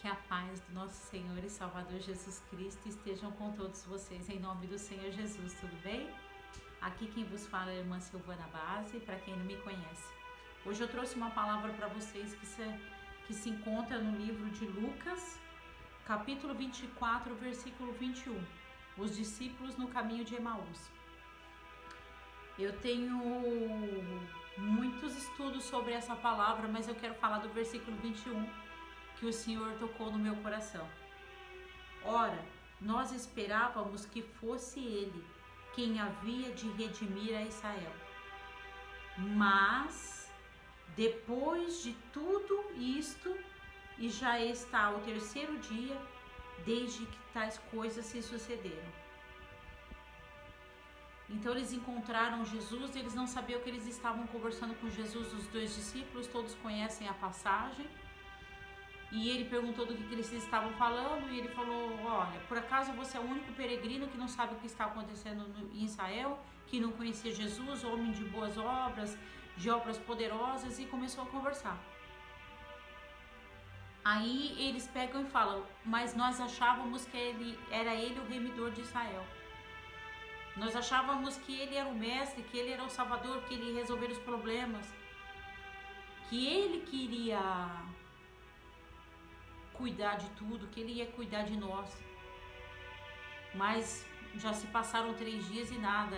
Que a paz do nosso Senhor e Salvador Jesus Cristo estejam com todos vocês, em nome do Senhor Jesus, tudo bem? Aqui quem vos fala é a irmã Silvana Base, para quem não me conhece. Hoje eu trouxe uma palavra para vocês que se encontra no livro de Lucas, capítulo 24, versículo 21. Os discípulos no caminho de Emaús. Eu tenho muitos estudos sobre essa palavra, mas eu quero falar do versículo 21, que o Senhor tocou no meu coração. Ora, nós esperávamos que fosse Ele quem havia de redimir a Israel. Mas, depois de tudo isto, e já está o terceiro dia, desde que tais coisas se sucederam. Então eles encontraram Jesus, eles não sabiam que eles estavam conversando com Jesus, os dois discípulos, todos conhecem a passagem. E ele perguntou do que eles estavam falando, e ele falou: olha, por acaso você é o único peregrino que não sabe o que está acontecendo em Israel, que não conhecia Jesus, homem de boas obras, de obras poderosas, e começou a conversar. Aí eles pegam e falam: mas nós achávamos que era ele o remidor de Israel. Nós achávamos que ele era o mestre, que ele era o salvador, que ele ia resolver os problemas, que ele queria cuidar de tudo, que ele ia cuidar de nós. Mas já se passaram 3 dias e nada.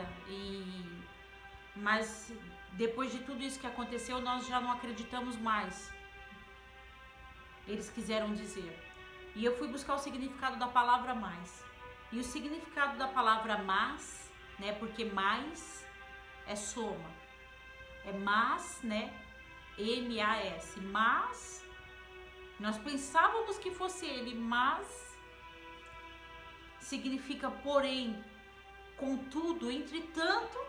Mas depois de tudo isso que aconteceu, nós já não acreditamos mais. Eles quiseram dizer. E eu fui buscar o significado da palavra mais. E o significado da palavra mas, né? Porque mais é soma. É mas, né? M-A-S. Mas nós pensávamos que fosse ele, mas significa porém, contudo, entretanto,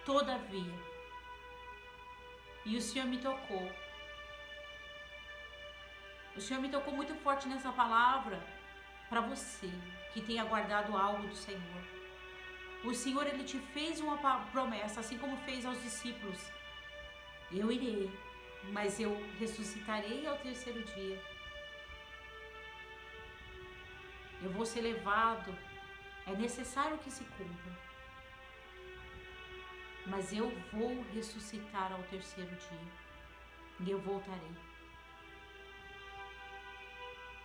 todavia. E o Senhor me tocou. O Senhor me tocou muito forte nessa palavra para você que tem aguardado algo do Senhor. O Senhor, Ele te fez uma promessa, assim como fez aos discípulos. Eu irei, mas eu ressuscitarei ao terceiro dia. Eu vou ser levado. É necessário que se cumpra. Mas eu vou ressuscitar ao terceiro dia. E eu voltarei.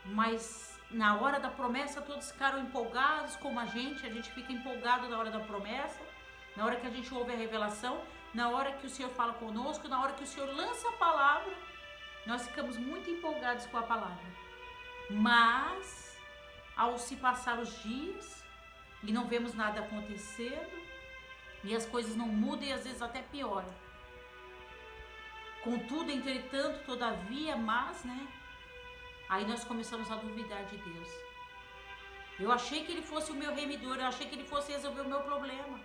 Mas na hora da promessa todos ficaram empolgados como a gente fica empolgado na hora da promessa, na hora que a gente ouve a revelação, na hora que o Senhor fala conosco, na hora que o Senhor lança a palavra, nós ficamos muito empolgados com a palavra. Mas, ao se passar os dias, e não vemos nada acontecendo, e as coisas não mudam e às vezes até pioram. Contudo, entretanto, todavia, mas, né? Aí nós começamos a duvidar de Deus. Eu achei que Ele fosse o meu remidor, eu achei que Ele fosse resolver o meu problema.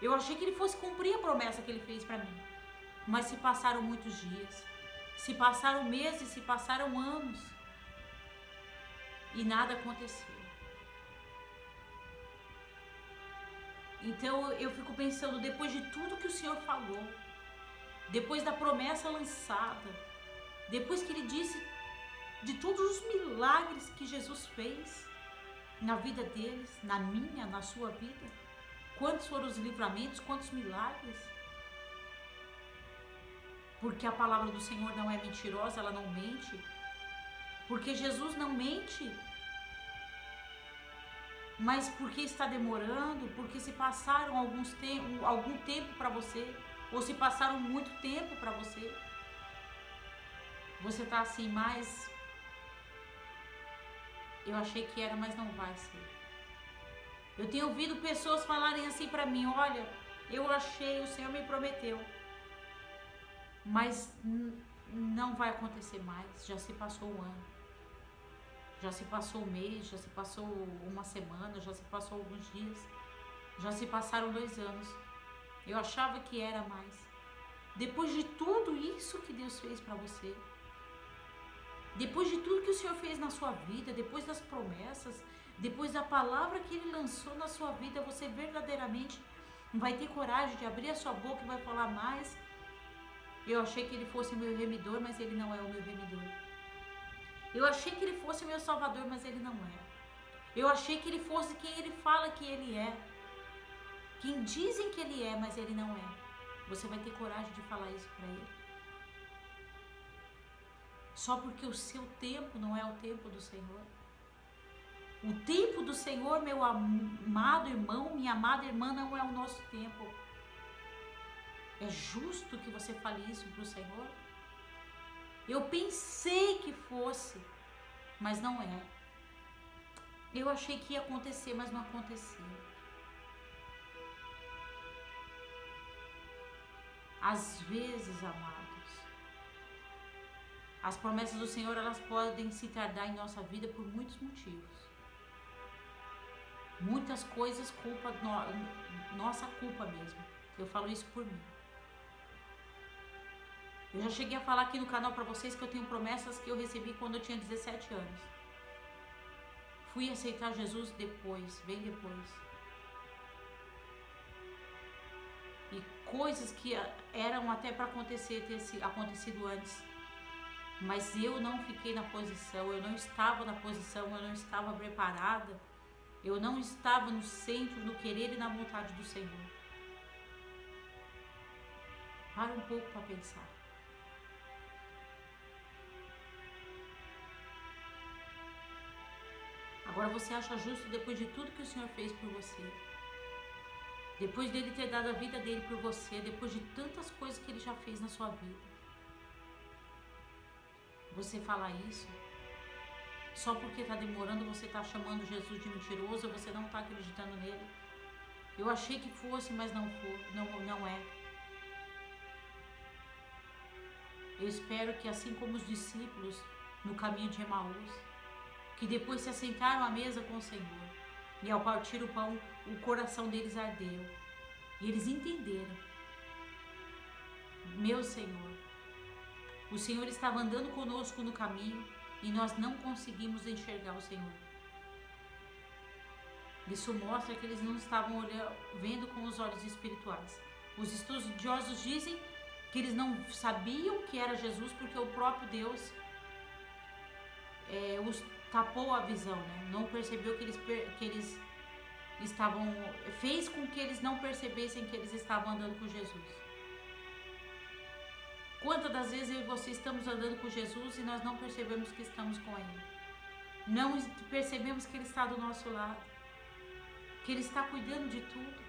Eu achei que Ele fosse cumprir a promessa que Ele fez para mim. Mas se passaram muitos dias, se passaram meses, se passaram anos, e nada aconteceu. Então eu fico pensando, depois de tudo que o Senhor falou, depois da promessa lançada, depois que Ele disse de todos os milagres que Jesus fez na vida deles, na minha, na sua vida, quantos foram os livramentos, quantos milagres? Porque a palavra do Senhor não é mentirosa, ela não mente. Porque Jesus não mente. Mas porque está demorando, porque se passaram algum tempo para você, ou se passaram muito tempo para você, você está assim, mas eu achei que era, mas não vai ser. Eu tenho ouvido pessoas falarem assim para mim: olha, eu achei, o Senhor me prometeu, mas não vai acontecer mais. Já se passou um ano, já se passou um mês, já se passou uma semana, já se passou alguns dias, já se passaram 2 anos. Eu achava que era mais. Depois de tudo isso que Deus fez para você, depois de tudo que o Senhor fez na sua vida, depois das promessas, depois da palavra que Ele lançou na sua vida, você verdadeiramente vai ter coragem de abrir a sua boca e vai falar mais? Eu achei que Ele fosse o meu remidor, mas Ele não é o meu remidor. Eu achei que ele fosse meu Salvador, mas ele não é. Eu achei que ele fosse quem ele fala que ele é. Quem dizem que ele é, mas ele não é. Você vai ter coragem de falar isso para ele? Só porque o seu tempo não é o tempo do Senhor? O tempo do Senhor, meu amado irmão, minha amada irmã, não é o nosso tempo. É justo que você fale isso para o Senhor? Eu pensei que fosse, mas não é. Eu achei que ia acontecer, mas não aconteceu. Às vezes, amados, as promessas do Senhor, elas podem se tardar em nossa vida por muitos motivos. Muitas coisas, nossa culpa mesmo. Eu falo isso por mim. Eu já cheguei a falar aqui no canal para vocês que eu tenho promessas que eu recebi quando eu tinha 17 anos. Fui aceitar Jesus depois, bem depois. E coisas que eram até para acontecer, ter acontecido antes. Mas eu não fiquei na posição, eu não estava na posição, eu não estava preparada. Eu não estava no centro, no querer e na vontade do Senhor. Para um pouco para pensar. Agora você acha justo, depois de tudo que o Senhor fez por você, depois dele ter dado a vida dele por você, depois de tantas coisas que ele já fez na sua vida, você falar isso? Só porque está demorando, você está chamando Jesus de mentiroso, você não está acreditando nele? Eu achei que fosse, mas não é. Eu espero que, assim como os discípulos no caminho de Emaús, que depois se assentaram à mesa com o Senhor, e ao partir o pão, o coração deles ardeu, e eles entenderam: meu Senhor, o Senhor estava andando conosco no caminho, e nós não conseguimos enxergar o Senhor. Isso mostra que eles não estavam vendo com os olhos espirituais. Os estudiosos dizem que eles não sabiam que era Jesus porque o próprio Deus os tapou a visão, né? Não percebeu que eles estavam, fez com que eles não percebessem que eles estavam andando com Jesus. Quantas das vezes eu e você estamos andando com Jesus e nós não percebemos que estamos com Ele? Não percebemos que Ele está do nosso lado, que Ele está cuidando de tudo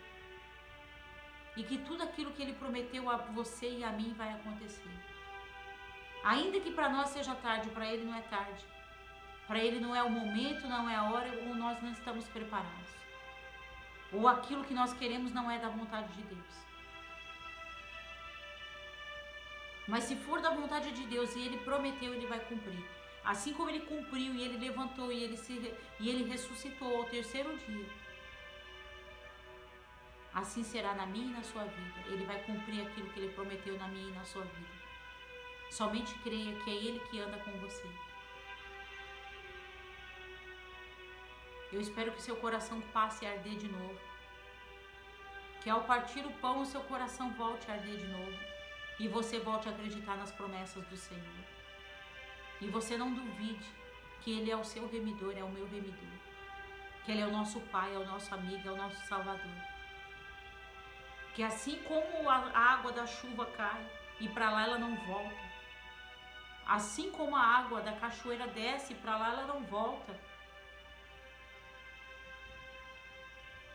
e que tudo aquilo que Ele prometeu a você e a mim vai acontecer. Ainda que para nós seja tarde, para Ele não é tarde. Para Ele não é o momento, não é a hora, ou nós não estamos preparados. Ou aquilo que nós queremos não é da vontade de Deus. Mas se for da vontade de Deus e Ele prometeu, Ele vai cumprir. Assim como Ele cumpriu e Ele levantou e Ele ressuscitou ao terceiro dia, assim será na minha e na sua vida. Ele vai cumprir aquilo que Ele prometeu na minha e na sua vida. Somente creia que é Ele que anda com você. Eu espero que seu coração passe a arder de novo. Que ao partir o pão, o seu coração volte a arder de novo. E você volte a acreditar nas promessas do Senhor. E você não duvide que Ele é o seu remidor, é o meu remidor. Que Ele é o nosso Pai, é o nosso amigo, é o nosso Salvador. Que assim como a água da chuva cai e para lá ela não volta, assim como a água da cachoeira desce e para lá ela não volta,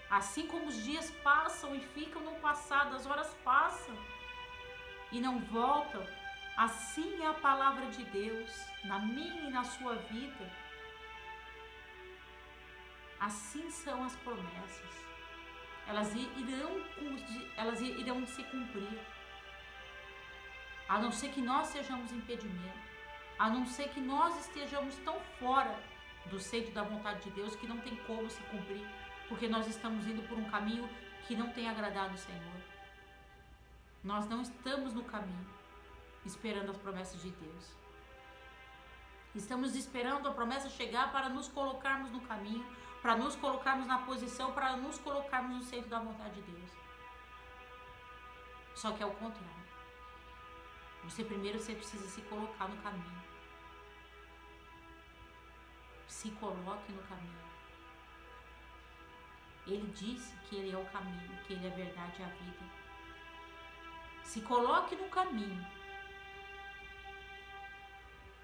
assim como os dias passam e ficam no passado, as horas passam e não voltam, assim é a palavra de Deus na minha e na sua vida. Assim são as promessas. Elas irão se cumprir. A não ser que nós sejamos impedimento. A não ser que nós estejamos tão fora do centro da vontade de Deus que não tem como se cumprir. Porque nós estamos indo por um caminho que não tem agradado o Senhor. Nós não estamos no caminho, esperando as promessas de Deus. Estamos esperando a promessa chegar para nos colocarmos no caminho, para nos colocarmos na posição, para nos colocarmos no centro da vontade de Deus. Só que é o contrário. Você precisa se colocar no caminho. Se coloque no caminho. Ele disse que Ele é o caminho, que Ele é a verdade e a vida. Se coloque no caminho.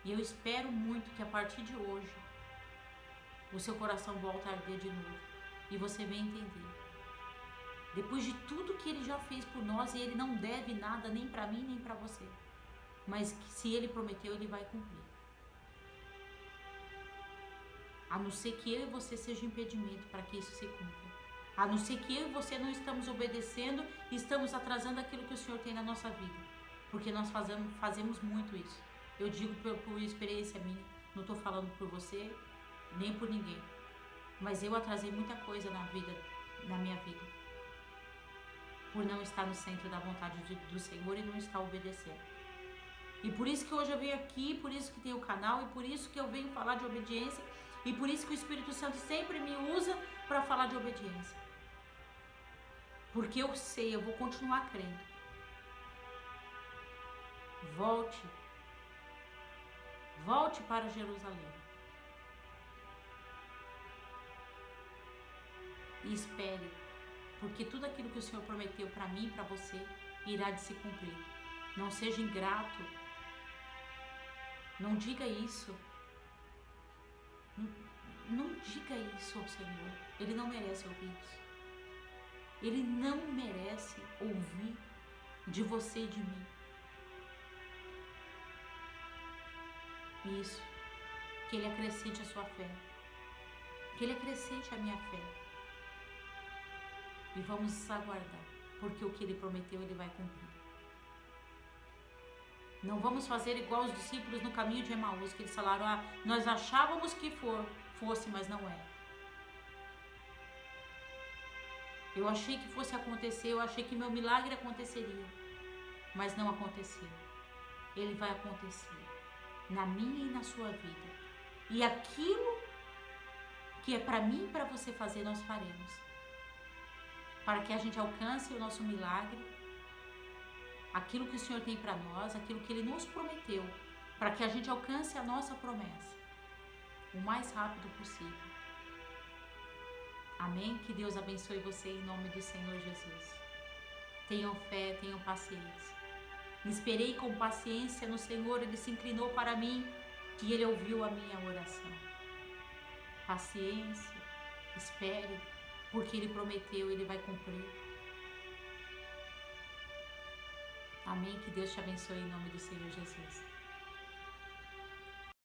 E eu espero muito que a partir de hoje o seu coração volte a arder de novo e você venha entender. Depois de tudo que Ele já fez por nós, e Ele não deve nada nem para mim nem para você. Mas que se Ele prometeu, Ele vai cumprir. A não ser que eu e você seja impedimento para que isso se cumpra. A não ser que eu e você não estamos obedecendo e estamos atrasando aquilo que o Senhor tem na nossa vida. Porque nós fazemos muito isso. Eu digo por experiência minha, não estou falando por você, nem por ninguém. Mas eu atrasei muita coisa na minha vida. Por não estar no centro da vontade do Senhor e não estar obedecendo. E por isso que hoje eu venho aqui, por isso que tem o canal, e por isso que eu venho falar de obediência, e por isso que o Espírito Santo sempre me usa para falar de obediência. Porque eu sei, eu vou continuar crendo. Volte para Jerusalém. E espere, porque tudo aquilo que o Senhor prometeu para mim e para você irá de se cumprir. Não seja ingrato. Não diga isso. Não diga isso ao Senhor. Ele não merece ouvir isso. Ele não merece ouvir de você e de mim. Isso. Que Ele acrescente a sua fé. Que Ele acrescente a minha fé. E vamos aguardar. Porque o que Ele prometeu, Ele vai cumprir. Não vamos fazer igual os discípulos no caminho de Emaús, que eles falaram, nós achávamos que fosse, mas não é. Eu achei que fosse acontecer, eu achei que meu milagre aconteceria, mas não aconteceu. Ele vai acontecer na minha e na sua vida. E aquilo que é para mim e para você fazer, nós faremos. Para que a gente alcance o nosso milagre, aquilo que o Senhor tem para nós, aquilo que Ele nos prometeu, para que a gente alcance a nossa promessa o mais rápido possível. Amém? Que Deus abençoe você em nome do Senhor Jesus. Tenham fé, tenham paciência. Me esperei com paciência no Senhor, Ele se inclinou para mim e Ele ouviu a minha oração. Paciência, espere, porque Ele prometeu, Ele vai cumprir. Amém? Que Deus te abençoe em nome do Senhor Jesus.